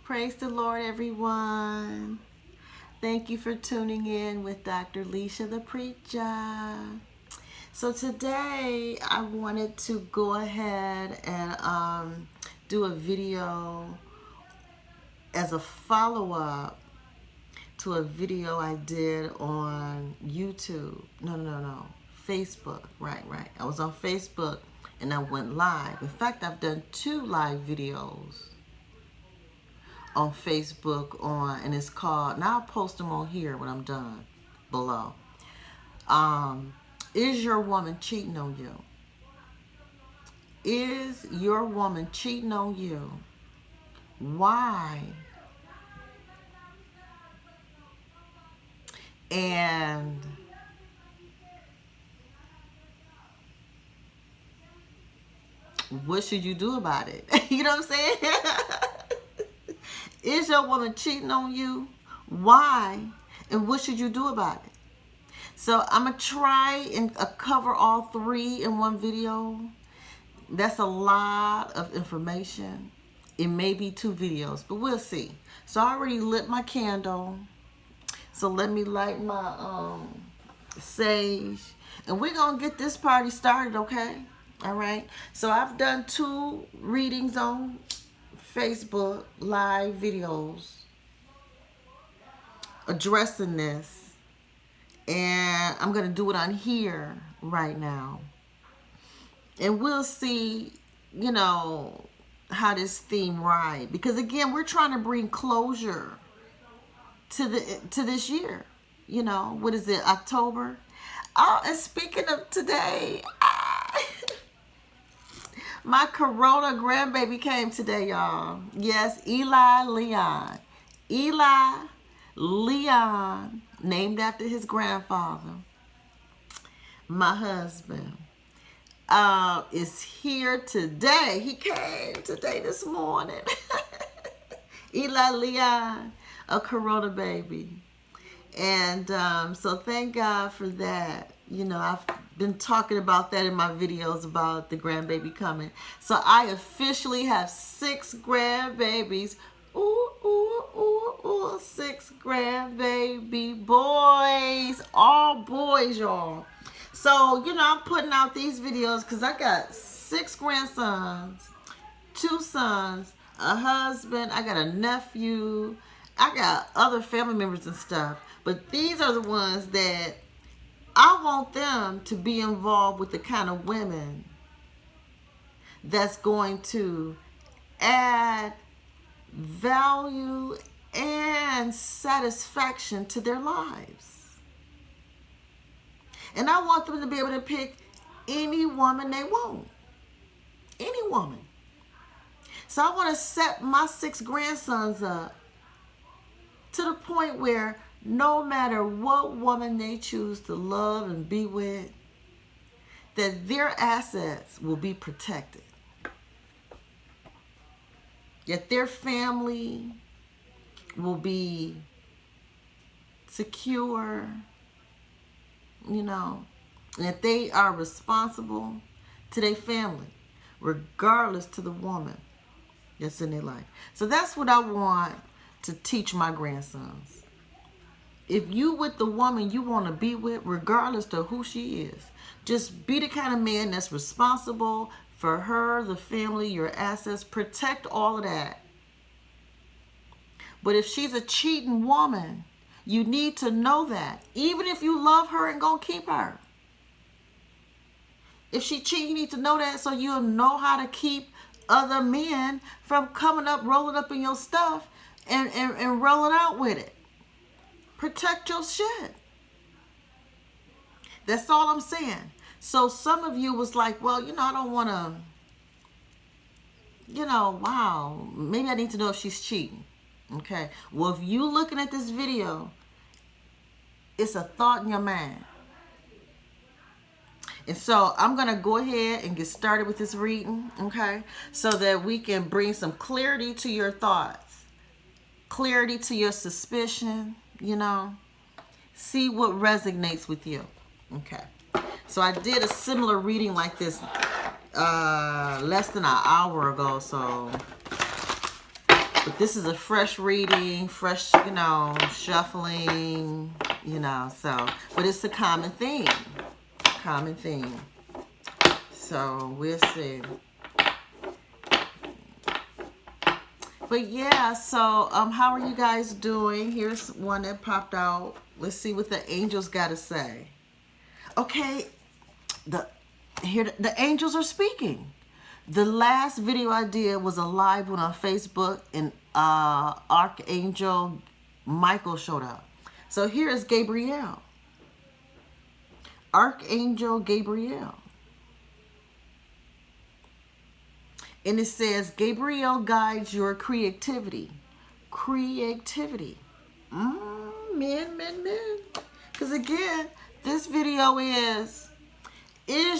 Praise the Lord, everyone. Thank you for tuning in with Dr. Lesia the Preacha. So today I wanted to go ahead and do a video as a follow-up to a video I did on YouTube. No. Facebook. Right. I was on Facebook and I went live. In fact, I've done 2 live videos on Facebook and it's called, now I'll post them on here when I'm done below. Is your woman cheating on you? Is your woman cheating on you? Why? And what should you do about it? You know what I'm saying? Is your woman cheating on you? Why? And what should you do about it? So I'm going to try and cover all 3 in one video. That's a lot of information. It may be 2 videos, but we'll see. So I already lit my candle. So let me light my sage. And we're going to get this party started, okay? All right. So I've done 2 readings on Facebook live videos addressing this, and I'm going to do it on here right now, and we'll see, you know, how this theme ride, because again, we're trying to bring closure to this year. You know, what is it, October? Oh, and speaking of today, my Corona grandbaby came today, y'all. Yes, Eli Leon, named after his grandfather. My husband is here today. He came today this morning. Eli Leon, a Corona baby. And so thank God for that. You know, I've been talking about that in my videos about the grandbaby coming. So I officially have 6 grandbabies. Ooh, 6 grandbaby boys. All boys, y'all. So, you know, I'm putting out these videos because I got 6 grandsons, 2 sons, a husband, I got a nephew, I got other family members and stuff. But these are the ones that I want them to be involved with the kind of women that's going to add value and satisfaction to their lives. And I want them to be able to pick any woman they want. Any woman. So I want to set my 6 grandsons up to the point where no matter what woman they choose to love and be with, that their assets will be protected. That their family will be secure, you know, and that they are responsible to their family, regardless to the woman that's in their life. So that's what I want to teach my grandsons. If you with the woman you want to be with, regardless to who she is, just be the kind of man that's responsible for her, the family, your assets. Protect all of that. But if she's a cheating woman, you need to know that. Even if you love her and gonna keep her. If she cheats, you need to know that so you'll know how to keep other men from coming up, rolling up in your stuff and rolling out with it. Protect your shit. That's all I'm saying. So some of you was like, well, you know, I don't want to, you know, wow, maybe I need to know if she's cheating. Okay. Well, if you looking at this video, it's a thought in your mind. And so I'm going to go ahead and get started with this reading, okay, so that we can bring some clarity to your thoughts, clarity to your suspicion, you know, see what resonates with you. Okay. So I did a similar reading like this less than an hour ago, so But this is a fresh reading, fresh, you know, shuffling, you know, so, but it's a common theme. Common theme. So we'll see. But yeah, so how are you guys doing? Here's one that popped out. Let's see what the angels got to say. Okay, the angels are speaking. The last video I did was a live one on Facebook, and Archangel Michael showed up. So here is Gabriel. Archangel Gabriel. And it says, Gabriel guides your creativity. Creativity. Men. Because again, this video is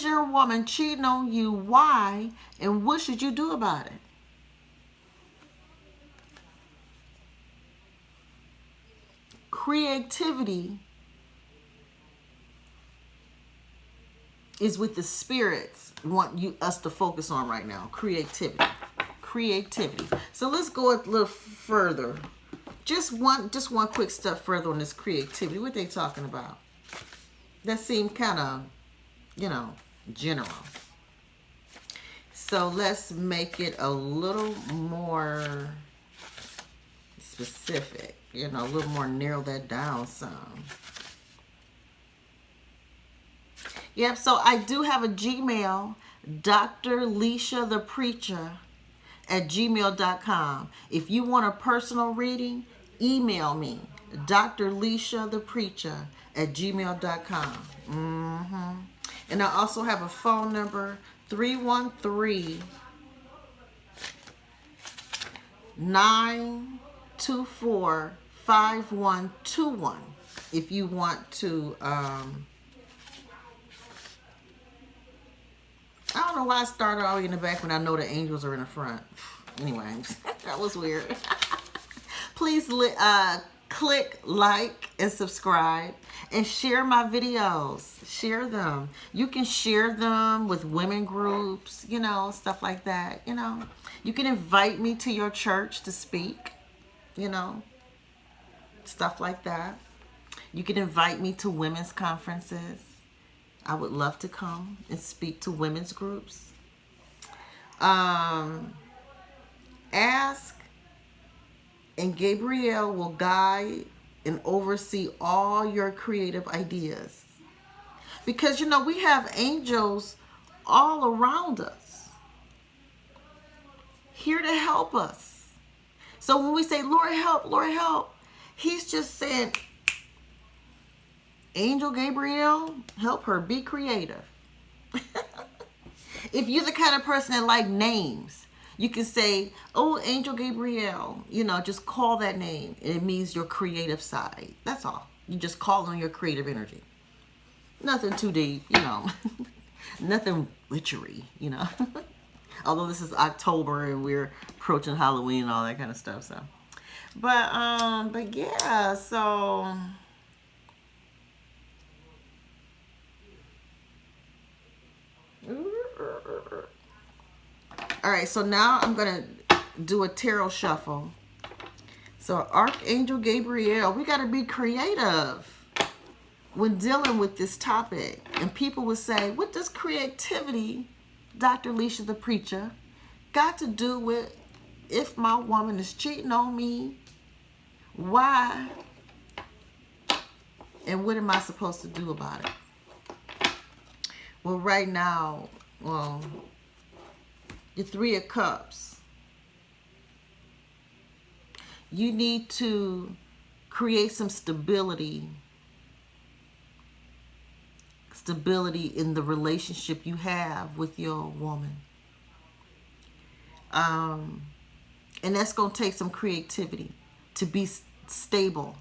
your woman cheating on you? Why? And what should you do about it? Creativity is what the spirits want us to focus on right now. Creativity. Creativity. So let's go a little further. Just one quick step further on this creativity. What they talking about? That seemed kind of, you know, general. So let's make it a little more specific. You know, a little more, narrow that down some. Yep, so I do have a Gmail, DrLesiaThePreacha at gmail.com. If you want a personal reading, email me, DrLesiaThePreacha at gmail.com. And I also have a phone number, 313-924-5121. If you want to, I don't know why I started all in the back when I know the angels are in the front. Anyway, that was weird. Please click like and subscribe and share my videos. Share them. You can share them with women groups, you know, stuff like that, you know. You can invite me to your church to speak, you know, stuff like that. You can invite me to women's conferences. I would love to come and speak to women's groups. Ask, and Gabriel will guide and oversee all your creative ideas. Because, you know, we have angels all around us, here to help us. So when we say, Lord help, he's just saying, Angel Gabriel, help her be creative. If you're the kind of person that like names, you can say, oh, Angel Gabriel, you know, just call that name. And it means your creative side. That's all. You just call on your creative energy. Nothing too deep, you know. Nothing witchery, you know. Although this is October and we're approaching Halloween and all that kind of stuff, so. But yeah, so... All right, so now I'm going to do a tarot shuffle. So Archangel Gabriel, we got to be creative when dealing with this topic. And people would say, what does creativity, Dr. Lesia the Preacha, got to do with if my woman is cheating on me? Why? And what am I supposed to do about it? Well, right now, well, the Three of Cups. You need to create some stability. Stability in the relationship you have with your woman. And that's going to take some creativity to be stable.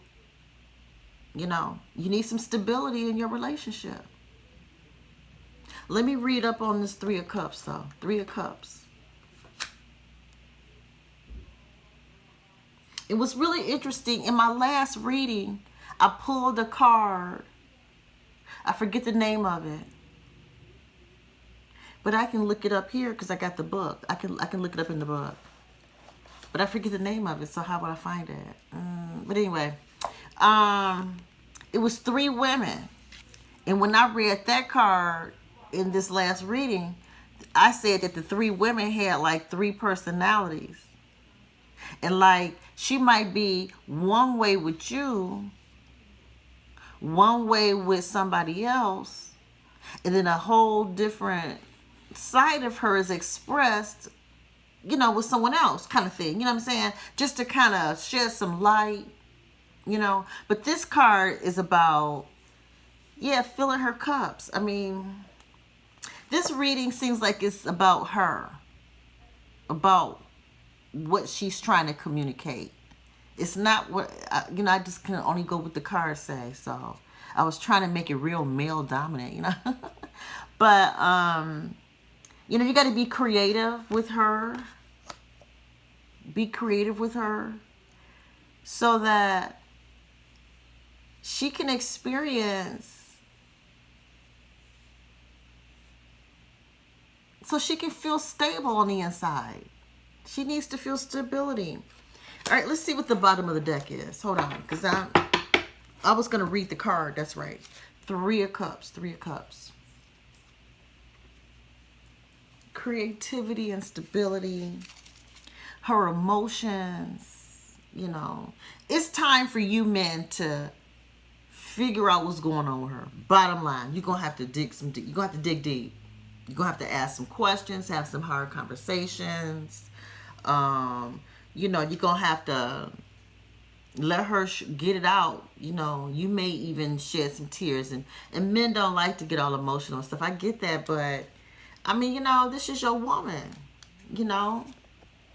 You know, you need some stability in your relationship. Let me read up on this Three of Cups, though. Three of Cups. It was really interesting. In my last reading, I pulled a card. I forget the name of it. But I can look it up here because I got the book. I can look it up in the book. but I forget the name of it, so how would I find it? But anyway, it was 3 women. And when I read that card in this last reading, I said that the 3 women had like 3 personalities. And like, she might be one way with you, one way with somebody else, and then a whole different side of her is expressed, you know, with someone else, kind of thing. You know what I'm saying? Just to kind of shed some light, you know. But this card is about, yeah, filling her cups. I mean, this reading seems like it's about her, about what she's trying to communicate. It's not what, you know, I just can only go with the cards say. So I was trying to make it real male dominant, you know. But, you know, you got to be creative with her. Be creative with her so that she can experience, so she can feel stable on the inside. She needs to feel stability. All right, let's see what the bottom of the deck is. Hold on, because I was going to read the card. That's right. 3 of Cups. 3 of Cups. Creativity and stability. Her emotions, you know. It's time for you men to figure out what's going on with her. Bottom line, you're going to have to dig some deep. You're going to have to dig deep. You're going to have to ask some questions, have some hard conversations. You know, you're going to have to let her get it out. You know, you may even shed some tears. And men don't like to get all emotional and stuff. I get that, but, I mean, you know, this is your woman. You know,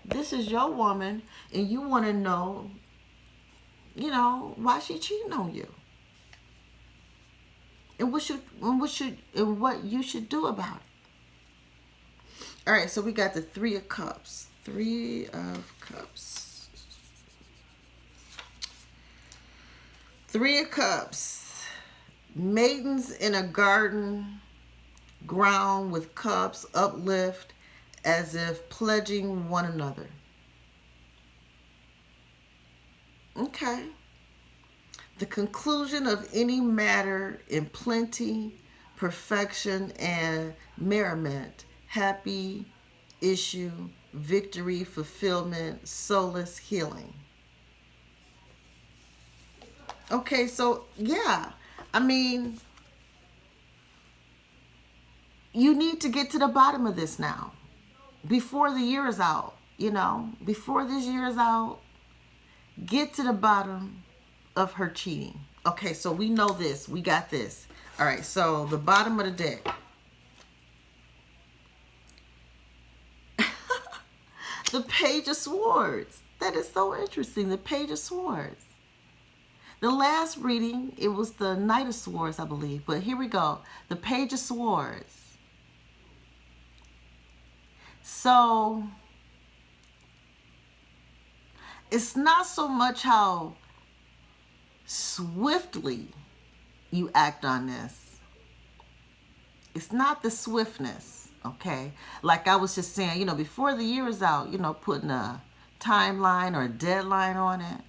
this is your woman. And you want to know, you know, why she cheating on you. And what you should do about it. All right, so we got the 3 of Cups. 3 of Cups. 3 of Cups. Maidens in a garden, ground with cups, uplift, as if pledging one another. Okay. The conclusion of any matter in plenty, perfection, and merriment, happy issue, victory, fulfillment, solace, healing. Okay, so yeah, I mean, you need to get to the bottom of this now, before the year is out, you know, before this year is out, get to the bottom of her cheating. Okay, so we know this. We got this. All right, so the bottom of the deck. The Page of Swords. That is so interesting. The Page of Swords. The last reading, it was the Knight of Swords, I believe. But here we go. The Page of Swords. So, it's not so much how swiftly you act on this. It's not the swiftness, okay? Like I was just saying, you know, before the year is out, you know, putting a timeline or a deadline on it.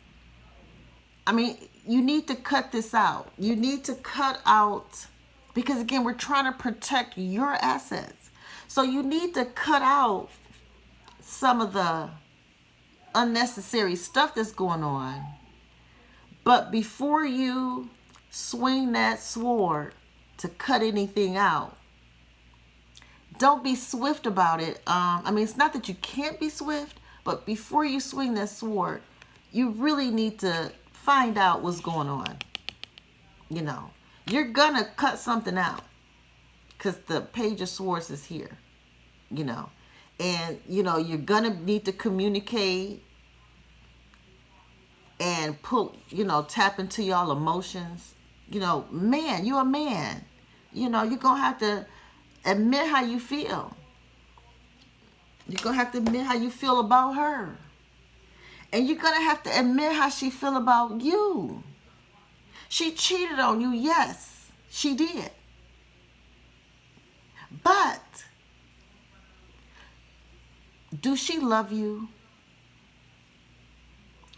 I mean, you need to cut this out. You need to cut out, because again, we're trying to protect your assets. So you need to cut out some of the unnecessary stuff that's going on. But before you swing that sword to cut anything out, don't be swift about it. I mean, it's not that you can't be swift, but before you swing that sword, you really need to find out what's going on. You know, you're gonna cut something out because the Page of Swords is here, you know, and, you know, you're gonna need to communicate and put, you know, tap into y'all emotions. You know, man, you're a man. You know, you're going to have to admit how you feel. You're going to have to admit how you feel about her. And you're going to have to admit how she feel about you. She cheated on you, yes, she did. But do she love you?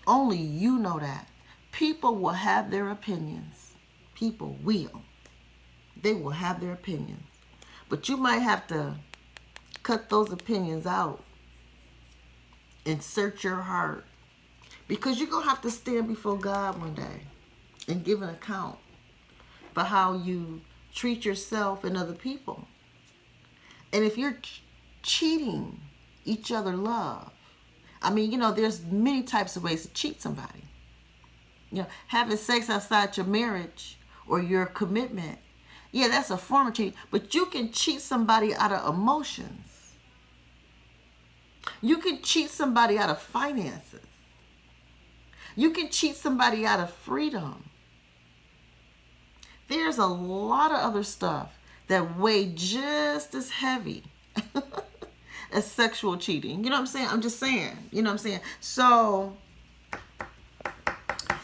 Only you know that. People will have their opinions. People will. They will have their opinions. But you might have to cut those opinions out and search your heart. Because you're going to have to stand before God one day and give an account for how you treat yourself and other people. And if you're cheating each other love, I mean, you know, there's many types of ways to cheat somebody. You know, having sex outside your marriage or your commitment, yeah, that's a form of cheating. But you can cheat somebody out of emotions. You can cheat somebody out of finances. You can cheat somebody out of freedom. There's a lot of other stuff that weigh just as heavy as sexual cheating. You know what I'm saying? I'm just saying. You know what I'm saying? So,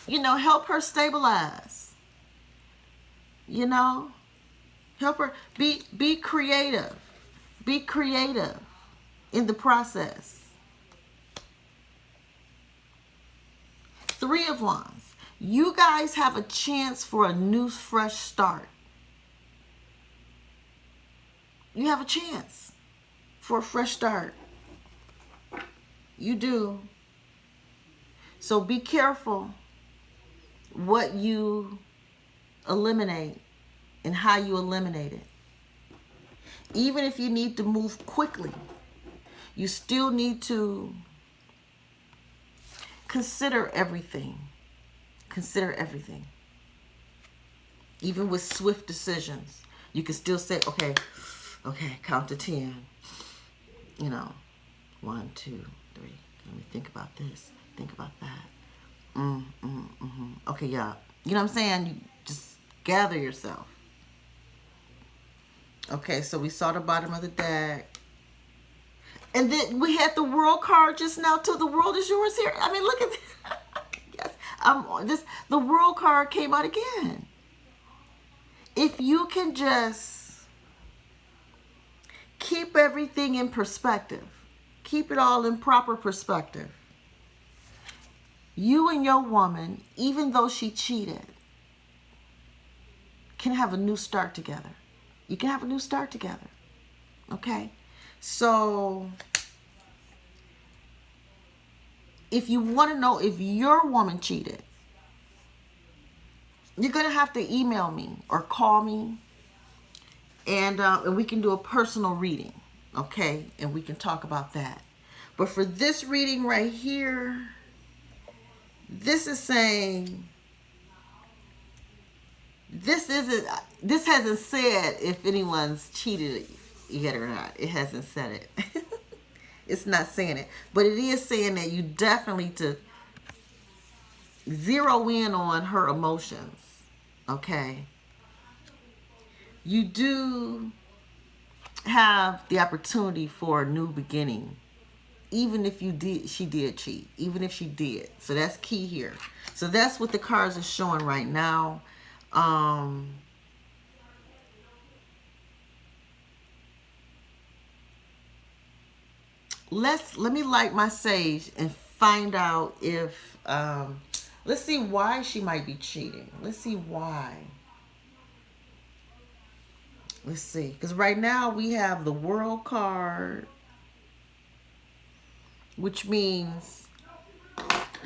you know, help her stabilize. You know? Help her be creative. Be creative in the process. 3 of Wands. You guys have a chance for a new, fresh start. You have a chance for a fresh start. You do. So be careful what you eliminate and how you eliminate it. Even if you need to move quickly, you still need to consider everything. Consider everything. Even with swift decisions, you can still say, okay, count to 10. You know, 1, 2, 3. Let me think about this. Think about that. Okay, yeah. You know what I'm saying? You just gather yourself. Okay, so we saw the bottom of the deck. And then we had the world card just now too. The world is yours here. I mean, look at this. Yes, the world card came out again. If you can just keep everything in perspective, keep it all in proper perspective, you and your woman, even though she cheated, can have a new start together. You can have a new start together. Okay? So, if you want to know if your woman cheated, you're going to have to email me or call me, and we can do a personal reading, okay? And we can talk about that. But for this reading right here, this is saying, this hasn't said if anyone's cheated yet or not. It hasn't said it. It's not saying it. But it is saying that you definitely to zero in on her emotions. Okay? You do have the opportunity for a new beginning. Even if she did cheat. Even if she did. So that's key here. So that's what the cards are showing right now. Let me light my sage and find out if let's see why she might be cheating. Let's see why. Let's see, because right now we have the World card, which means,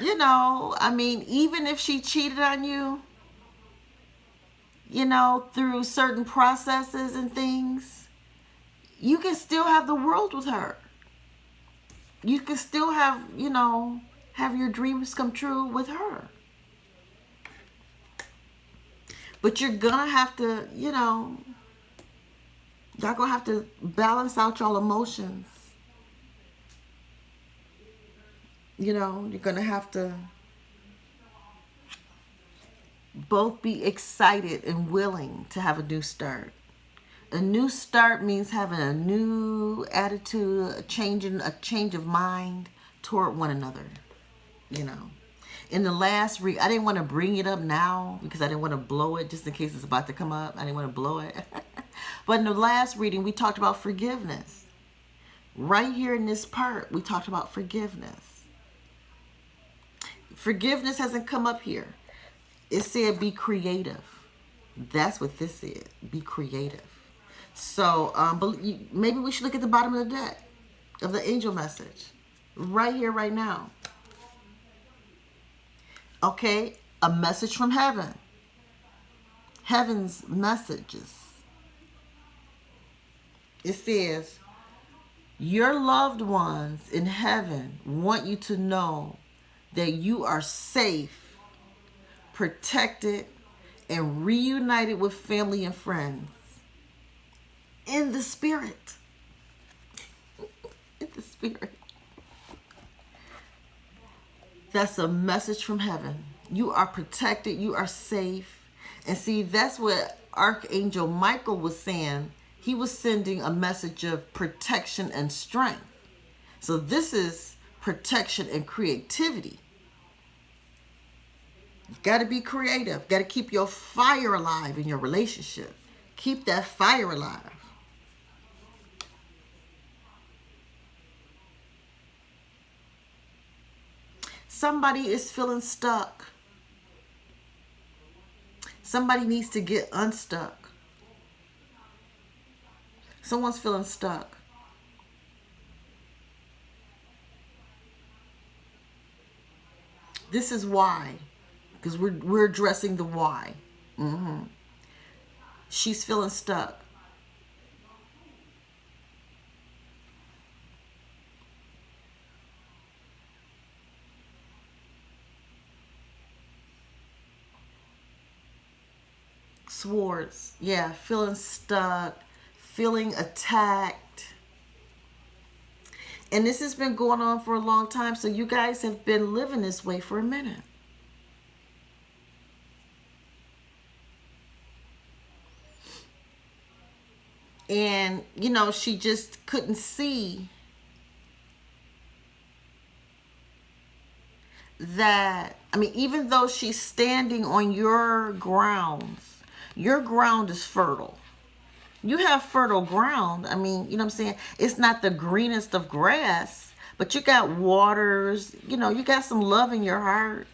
you know, I mean, even if she cheated on you, you know, through certain processes and things, you can still have the world with her. You can still have, you know, have your dreams come true with her. But you're going to have to, you know, y'all going to have to balance out y'all emotions. You know, you're going to have to both be excited and willing to have a new start. A new start means having a new attitude, a change of mind toward one another, you know. In the last I didn't want to bring it up now because I didn't want to blow it just in case it's about to come up. I didn't want to blow it. But in the last reading, we talked about forgiveness. Right here in this part, we talked about forgiveness. Forgiveness hasn't come up here. It said be creative. That's what this is. Be creative. So maybe we should look at the bottom of the deck of the angel message. Right here, right now. Okay? A message from heaven. Heaven's messages. It says, your loved ones in heaven want you to know that you are safe, protected, and reunited with family and friends in the spirit. In the spirit. That's a message from heaven. You are protected. You are safe. And see, that's what Archangel Michael was saying. He was sending a message of protection and strength. So this is protection and creativity. Got to be creative. Got to keep your fire alive in your relationship. Keep that fire alive. Somebody is feeling stuck. Somebody needs to get unstuck. Someone's feeling stuck. This is why. Because we're addressing the why. She's feeling stuck. Swords. Yeah, feeling stuck. Feeling attacked. And this has been going on for a long time. So you guys have been living this way for a minute. And, you know, she just couldn't see that. I mean, even though she's standing on your grounds, your ground is fertile. You have fertile ground. I mean, you know what I'm saying? It's not the greenest of grass, but you got waters. You know, you got some love in your heart.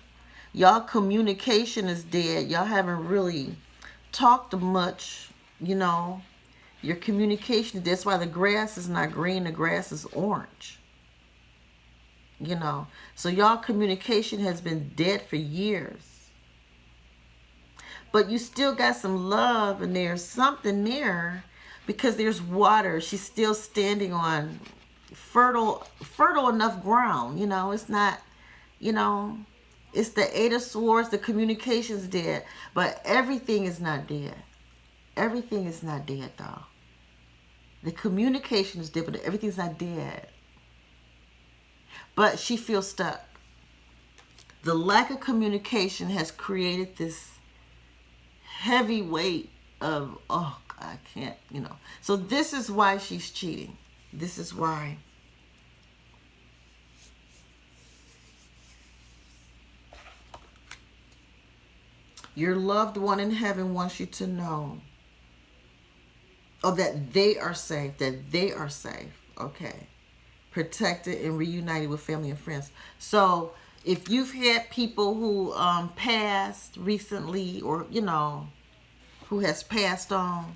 Y'all communication is dead. Y'all haven't really talked much, you know. Your communication, that's why the grass is not green. The grass is orange. You know. So y'all communication has been dead for years. But you still got some love, and there's something there because there's water. She's still standing on fertile enough ground. You know, it's not, you know, it's the Eight of Swords. The communication's dead, but everything is not dead. Everything is not dead, though. The communication is dead, but everything's not dead. But she feels stuck. The lack of communication has created this heavy weight of, oh, I can't, you know. So this is why she's cheating. This is why. Your loved one in heaven wants you to know, oh, that they are safe, that they are safe. Okay. Protected and reunited with family and friends. So if you've had people who passed recently, or, you know, who has passed on,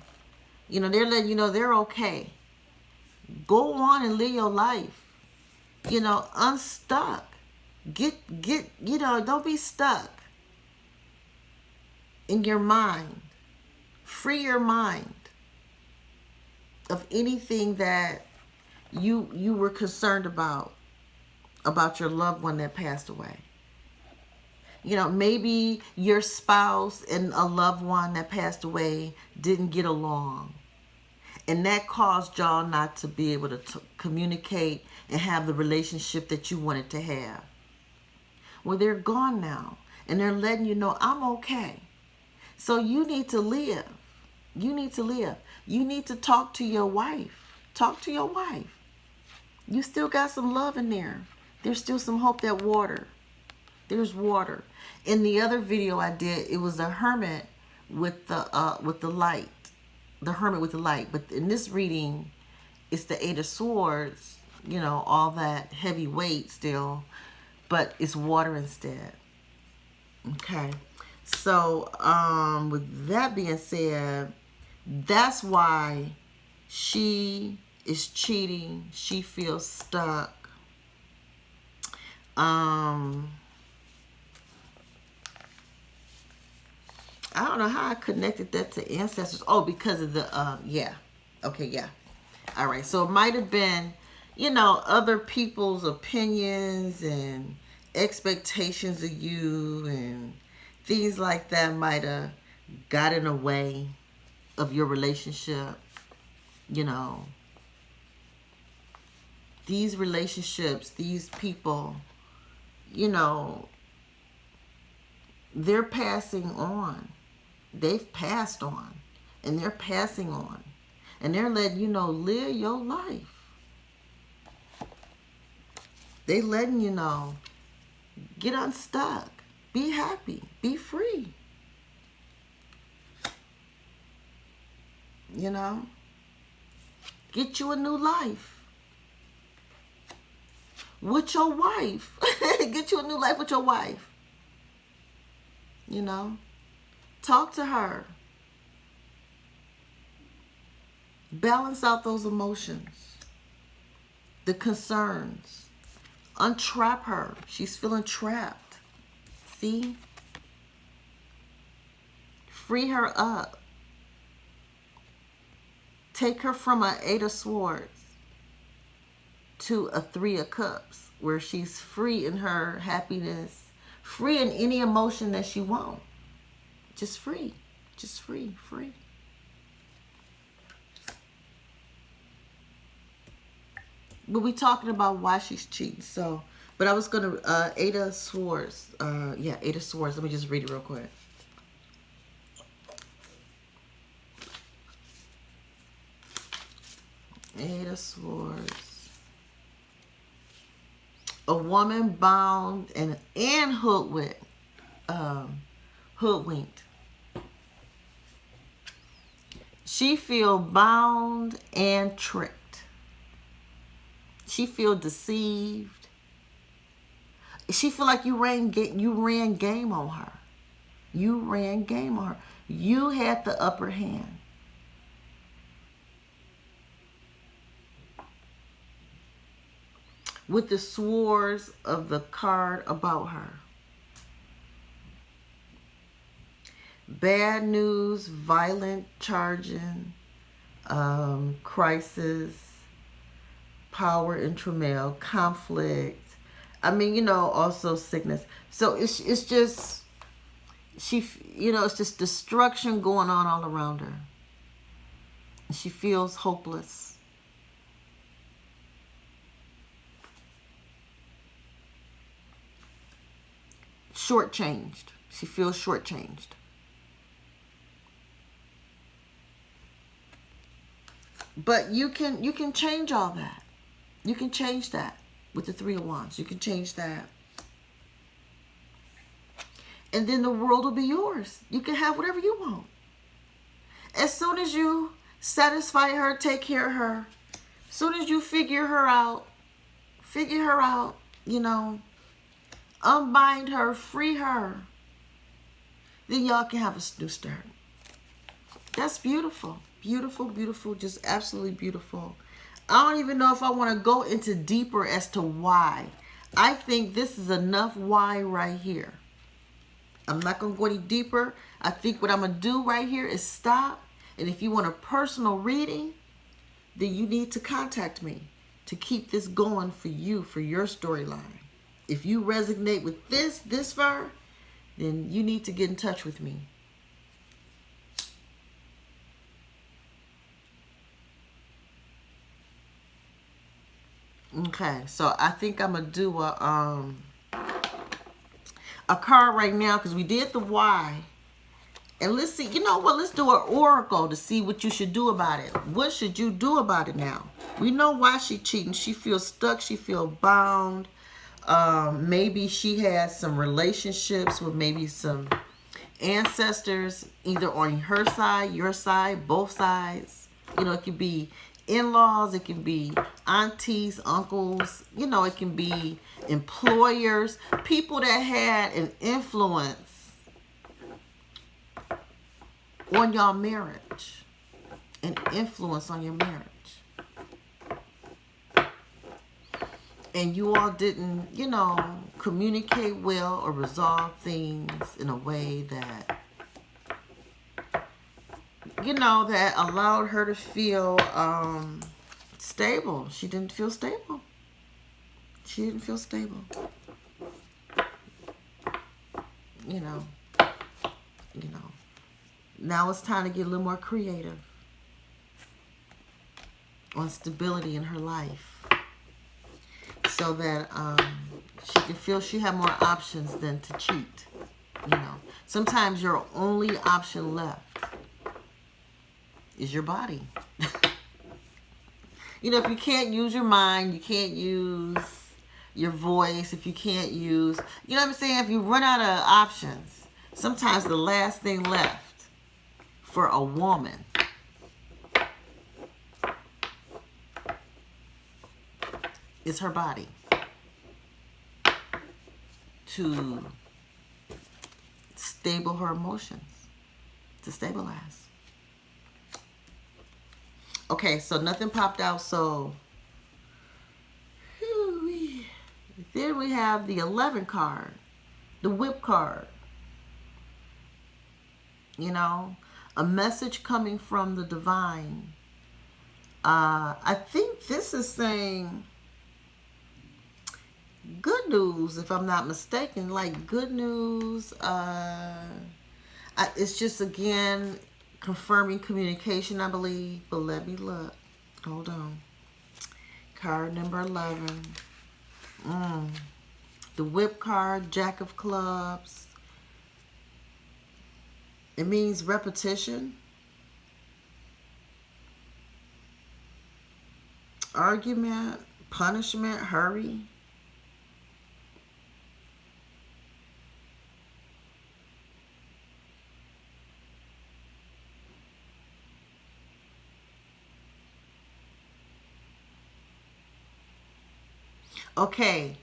you know, they're letting you know they're okay. Go on and live your life. You know, unstuck. Get, you know, don't be stuck in your mind. Free your mind of anything that you were concerned about your loved one that passed away. You know, maybe your spouse and a loved one that passed away didn't get along, and that caused y'all not to be able to communicate and have the relationship that you wanted to have. Well, they're gone now, and they're letting you know, I'm okay. So you need to live. You need to live. You need to talk to your wife. Talk to your wife. You still got some love in there. There's still some hope. That water. There's water. In the other video I did, it was a hermit with the light. The hermit with the light. But in this reading, it's the Eight of Swords. You know, all that heavy weight still, but it's water instead. Okay. So, with that being said, that's why she is cheating. She feels stuck. I don't know how I connected that to ancestors. Oh, because of the, yeah. Okay, yeah. All right. So it might have been, other people's opinions and expectations of you and things like that might have got in the way of your relationship. These relationships, these people, they're passing on. They've passed on, and they're passing on, and they're letting you know, live your life. They letting you know, get unstuck, be happy, be free. Get you a new life with your wife. Get you a new life with your wife. Talk to her. Balance out those emotions, the concerns. Untrap her. She's feeling trapped. See? Free her up. Take her from an 8 of Swords to a 3 of Cups, where she's free in her happiness, free in any emotion that she wants. Just free. Just free. But we talking about why she's cheating. So, but I was going to, 8 of Swords. 8 of Swords. Let me just read it real quick. Eight of Swords. A woman bound and hoodwinked. She feel bound and tricked. She feel deceived. She feel like you ran game on her. You ran game on her. You had the upper hand. With the swords of the card about her. Bad news, violent charging, crisis, power and travail, conflict. I mean, also sickness. So it's just, it's just destruction going on all around her. She feels hopeless. Shortchanged. She feels shortchanged. But you can change all that. You can change that with the 3 of Wands. You can change that. And then the world will be yours. You can have whatever you want. As soon as you satisfy her, take care of her, as soon as you figure her out, unbind her, free her, then y'all can have a new start. That's beautiful. Beautiful, beautiful, just absolutely beautiful. I don't even know if I want to go into deeper as to why. I think this is enough why right here. I'm not going to go any deeper. I think what I'm going to do right here is stop. And if you want a personal reading, then you need to contact me to keep this going for you, for your storyline. If you resonate with this far, then you need to get in touch with me. Okay, so I think I'm going to do a card right now because we did the why. And let's see, you know what? Let's do an oracle to see what you should do about it. What should you do about it now? We know why she's cheating. She feels stuck. She feels bound. Maybe she has some relationships with maybe some ancestors, either on her side, your side, both sides. It could be in-laws, it can be aunties, uncles, it can be employers, people that had an influence on your marriage, an influence on your marriage. And you all didn't, communicate well or resolve things in a way that, that allowed her to feel stable. She didn't feel stable. She didn't feel stable. Now it's time to get a little more creative on stability in her life, so that she can feel she had more options than to cheat. Sometimes your only option left is your body. If you can't use your mind, you can't use your voice, if you can't use, what I'm saying? If you run out of options, sometimes the last thing left for a woman is her body to stable her emotions, to stabilize. Okay, so nothing popped out, so then we have the 11 card, the whip card. A message coming from the divine. I think this is saying good news, if I'm not mistaken, like good news. It's just, again, confirming communication, I believe. But let me look. Hold on. Card number 11. The whip card, Jack of Clubs. It means repetition, argument, punishment, hurry. Okay.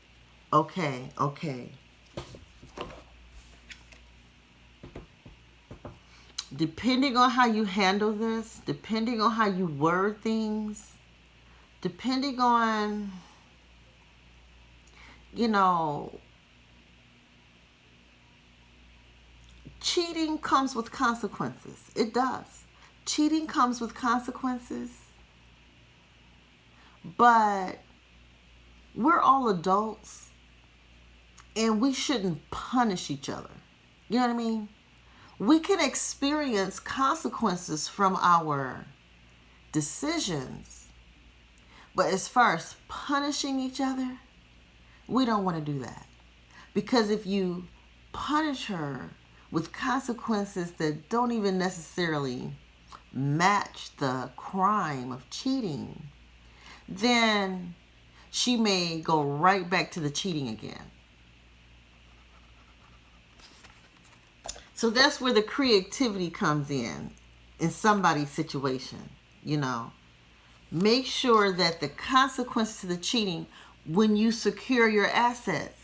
Depending on how you handle this, depending on how you word things, depending on, cheating comes with consequences. It does. Cheating comes with consequences. But we're all adults, and we shouldn't punish each other. You know what I mean? We can experience consequences from our decisions, but as far as punishing each other, we don't want to do that. Because if you punish her with consequences that don't even necessarily match the crime of cheating, then she may go right back to the cheating again. So that's where the creativity comes in somebody's situation, Make sure that the consequences to the cheating, when you secure your assets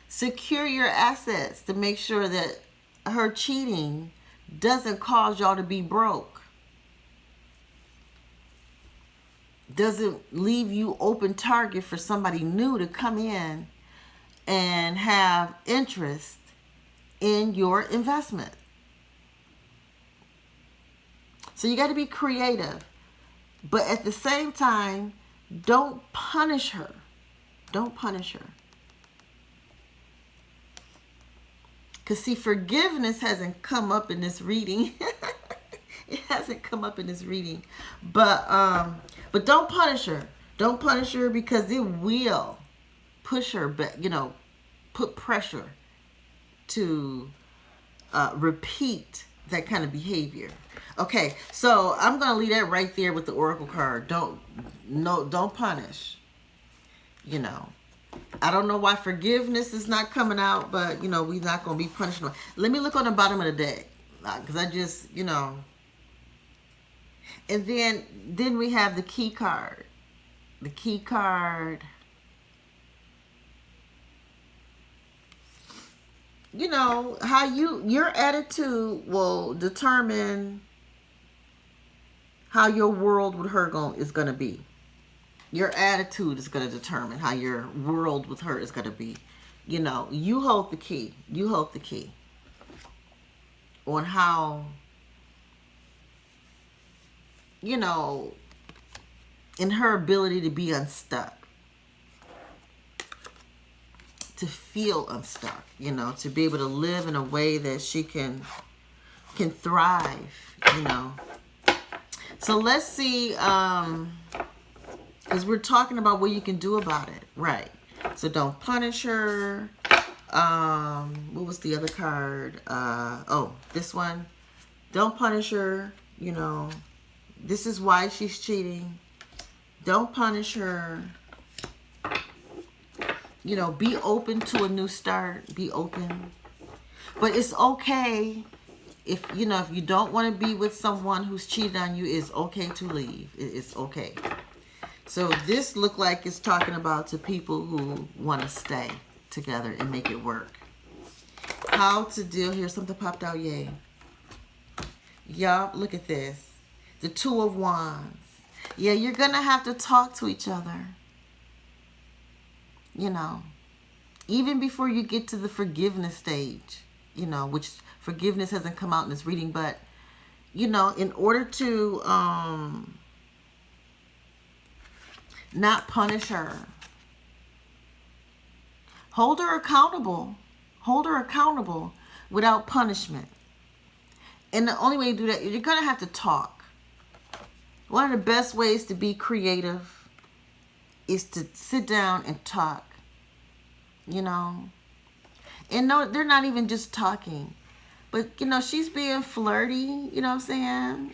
to make sure that her cheating doesn't cause y'all to be broke. Doesn't leave you open target for somebody new to come in and have interest in your investment. So you got to be creative, but at the same time, don't punish her. Don't punish her. Because see, forgiveness hasn't come up in this reading. It hasn't come up in this reading. But don't punish her. Don't punish her, because it will push her back, put pressure to repeat that kind of behavior. Okay, so I'm going to leave that right there with the Oracle card. Don't punish. I don't know why forgiveness is not coming out, but, we're not going to be punishing her. Let me look on the bottom of the deck, because I just, And then we have the key card. The key card. How your attitude will determine how your world with her is going to be. Your attitude is going to determine how your world with her is going to be. You know, you hold the key. You hold the key on how, you know, in her ability to be unstuck. To feel unstuck, you know, to be able to live in a way that she can thrive, you know. So let's see, because we're talking about what you can do about it, right? So don't punish her. What was the other card? Oh, this one. Don't punish her, you know. This is why she's cheating. Don't punish her. You know, be open to a new start. Be open. But it's okay if, you know, if you don't want to be with someone who's cheated on you, it's okay to leave. It's okay. So this looked like it's talking about to people who want to stay together and make it work. How to deal. Here, something popped out. Yay. Y'all, look at this. The Two of Wands. Yeah, you're going to have to talk to each other. You know, even before you get to the forgiveness stage, you know, which forgiveness hasn't come out in this reading, but, you know, in order to not punish her, hold her accountable without punishment. And the only way you do that, you're going to have to talk. One of the best ways to be creative is to sit down and talk, you know. And no, they're not even just talking. But, you know, she's being flirty, you know what I'm saying?